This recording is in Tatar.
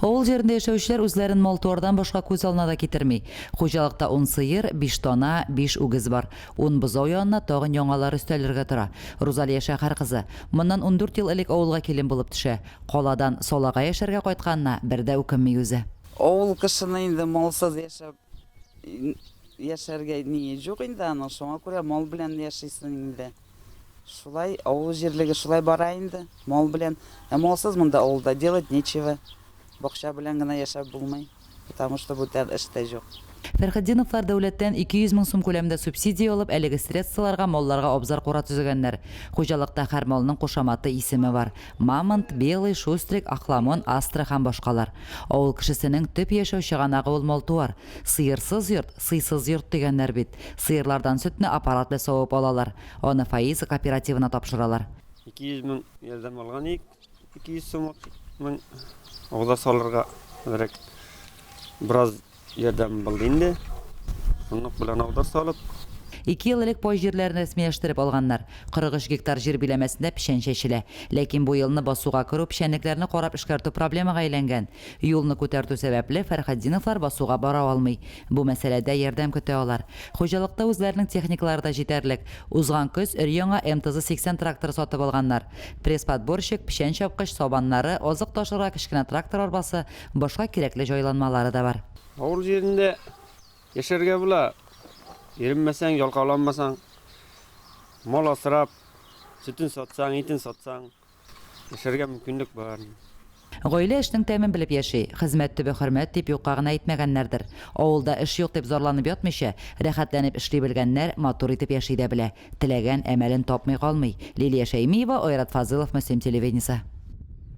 Авыл жерінде яшәүчеләр үзләрен мал-туардан башка күз алдына да китерми. Хуҗалыкта 10 сыер, 5 тона, 5 үгез бар. 10 бозау янына тагын яңалар өстәлергә тора. Розалия шәһәр кызы. Моннан 14 ел элек авылга килен булып төшә. Каладан Салага яшәргә кайтканна бер дә үкенми үзе. Авыл кешене инде малсыз яшәргә ни юк инде, аны шуңа күрә мал белән яшисең инде. Шулай авыл җирлеге шулай бара инде, мал белән. Малсыз монда авылда делать нечего. Бакча белән генә яшәп булмый, потому что бу тәр эштә юк. Фәрхетдиновлар дәүләттән 200 мең сум күләмендә субсидия алып, әлеге средстваларга малларга абзар кура төзегәннәр. Хуҗалыкта һәр малның кушаматы исеме бар. Мамонт, Белый, Шустрик, Ахламон, Астра һәм башкалар. Авыл кешесенең төп яшәү чыганагы ул мал-туар. Сыерсыз йорт, сыйсыз йорт дигәннәр бит. Сыерлардан сөтне аппарат белән савып алалар. Аны Фаиза кооперативына тапшыралар. 200 мең ярдәм алган ик, 200 сум мең авылда салырга бераз ярдәм булды инде. Шуның белән авылда салып 2 ел элек пай җирләрен рәсмиләштереп алганнар. 43 гектар җир биләмәсендә печән чәчелә. Ләкин бу елны басуга керү печәнлекләрне карап эшкәртү проблемага әйләнгән. Юлны күтәртү сәбәпле Фәрхетдиновлар басуга бара алмый. Бу мәсьәләдә ярдәм көтә алар. Хуҗалыкта үзләренең техникалары да җитәрлек. Узган көз өр-яңа МТЗ-80 тракторы сатып алганнар. Пресс-подборщик, печән чапкыч, сабаннары, азык ташырга кечкенә трактор арбасы, башка кирәкле җайланмалары да бар. авыл җирендә яшәргә була. Йөрмәсәң, ялкауланмасаң, мал асрап, сөтен сатсаң, итен сатсаң, яшәргә мөмкинлек бар. Гаилә эшнең тәмен белеп яши. Хезмәт төбе хөрмәт дип юкка гына әйтмәгәннәрдер. Авылда эш юк дип зарланып ятмыйча, рәхәтләнеп эшли белгәннәр матур итеп яши дә белә. Теләгән әмәлен тапмый калмый. Лилия Шәймиева, Айрат Фазылов, Мөслим телевидениесе.